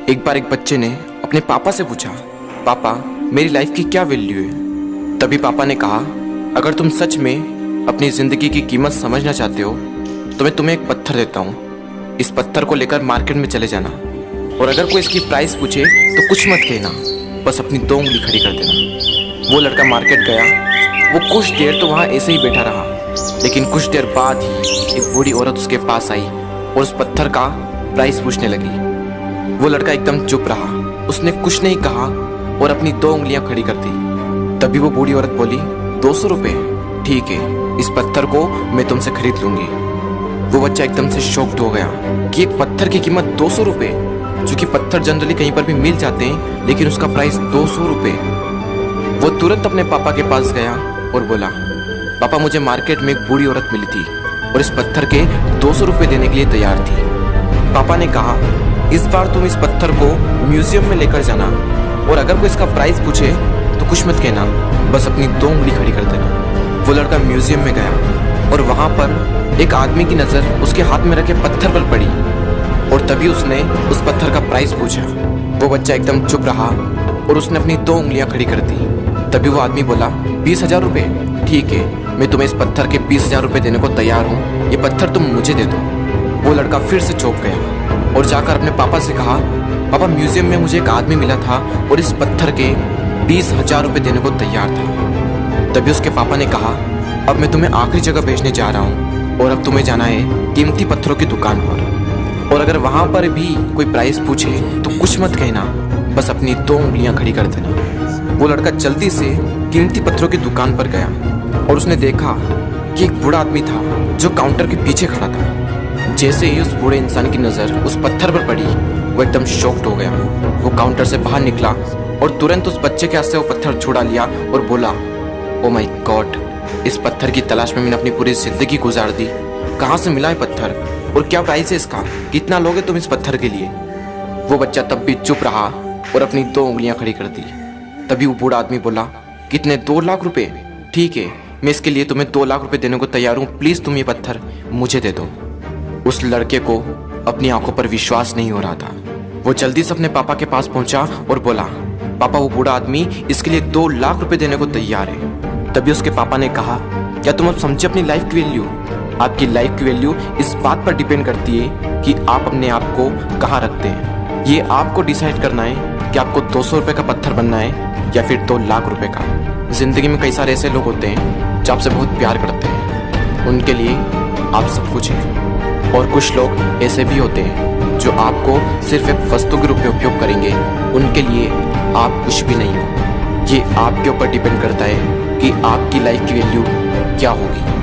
एक बार एक बच्चे ने अपने पापा से पूछा, पापा मेरी लाइफ की क्या वैल्यू है। तभी पापा ने कहा, अगर तुम सच में अपनी ज़िंदगी की कीमत समझना चाहते हो तो मैं तुम्हें एक पत्थर देता हूँ। इस पत्थर को लेकर मार्केट में चले जाना और अगर कोई इसकी प्राइस पूछे तो कुछ मत कहना, बस अपनी 2 उंगली खड़ी कर देना। वो लड़का मार्केट गया। वो कुछ देर तो वहाँ ऐसे ही बैठा रहा, लेकिन कुछ देर बाद ही एक बूढ़ी औरत उसके पास आई और उस पत्थर का प्राइस पूछने लगी। वो लड़का एकदम चुप रहा, उसने कुछ नहीं कहा और अपनी 2 उंगलियां खड़ी कर दी। तभी वो बूढ़ी औरत बोली, 200 रुपये, ठीक है, इस पत्थर को मैं तुमसे खरीद लूंगी। वो बच्चा एकदम से शॉक्ड हो गया कि एक पत्थर की कीमत 200 रुपये, जो कि पत्थर जनरली कहीं पर भी मिल जाते हैं, लेकिन उसका प्राइस 200 रुपये। वो तुरंत अपने पापा के पास गया और बोला, पापा मुझे मार्केट में एक बूढ़ी औरत मिली थी और इस पत्थर के 200 रुपये देने के लिए तैयार थी। पापा ने कहा, इस बार तुम इस पत्थर को म्यूजियम में लेकर जाना और अगर कोई इसका प्राइस पूछे तो कुछ मत कहना, बस अपनी 2 उंगली खड़ी कर देना। वो लड़का म्यूजियम में गया और वहाँ पर एक आदमी की नज़र उसके हाथ में रखे पत्थर पर पड़ी और तभी उसने उस पत्थर का प्राइस पूछा। वो बच्चा एकदम चुप रहा और उसने अपनी 2 उंगलियां खड़ी कर दी। तभी वो आदमी बोला, 20,000 रुपये, ठीक है, मैं तुम्हें इस पत्थर के 20,000 रुपये देने को तैयार हूँ, ये पत्थर तुम मुझे दे दो। वो लड़का फिर से चौंक गया और जाकर अपने पापा से कहा, पापा म्यूजियम में मुझे एक आदमी मिला था और इस पत्थर के 20,000 रुपये देने को तैयार था। तभी उसके पापा ने कहा, अब मैं तुम्हें आखिरी जगह भेजने जा रहा हूँ और अब तुम्हें जाना है कीमती पत्थरों की दुकान पर और अगर वहाँ पर भी कोई प्राइस पूछे तो कुछ मत कहना, बस अपनी 2 उंगलियां खड़ी कर देना। वो लड़का जल्दी से कीमती पत्थरों की दुकान पर गया और उसने देखा कि एक बूढ़ा आदमी था जो काउंटर के पीछे खड़ा था। जैसे ही उस बूढ़े इंसान की नज़र उस पत्थर पर पड़ी, वो एकदम शॉक्ड हो गया। वो काउंटर से बाहर निकला और तुरंत उस बच्चे के हाथ से वो पत्थर छुड़ा लिया और बोला, ओ माय गॉड, इस पत्थर की तलाश में मैंने अपनी पूरी ज़िंदगी गुजार दी। कहाँ से मिला है पत्थर और क्या प्राइस है इसका, कितना लोगे तुम इस पत्थर के लिए। वो बच्चा तब भी चुप रहा और अपनी 2 उंगलियां खड़ी कर दी। तभी वो बूढ़ा आदमी बोला, कितने, 2 लाख रुपये, ठीक है, मैं इसके लिए तुम्हें 2 लाख रुपये देने को तैयार हूँ, प्लीज़ तुम ये पत्थर मुझे दे दो। उस लड़के को अपनी आंखों पर विश्वास नहीं हो रहा था। वो जल्दी से अपने पापा के पास पहुंचा और बोला, पापा वो बूढ़ा आदमी इसके लिए 2 लाख रुपए देने को तैयार है। तभी उसके पापा ने कहा, क्या तुम अब समझे अपनी लाइफ की वैल्यू? आपकी लाइफ की वैल्यू इस बात पर डिपेंड करती है कि आप अपने आप को कहाँ रखते हैं। ये आपको डिसाइड करना है कि आपको 200 रुपये का पत्थर बनना है या फिर 2 लाख रुपए का। जिंदगी में कई सारे ऐसे लोग होते हैं जो आपसे बहुत प्यार करते हैं, उनके लिए आप सब कुछ हैं, और कुछ लोग ऐसे भी होते हैं जो आपको सिर्फ एक वस्तु के रूप में उपयोग करेंगे, उनके लिए आप कुछ भी नहीं हो। ये आपके ऊपर डिपेंड करता है कि आपकी लाइफ की वैल्यू क्या होगी।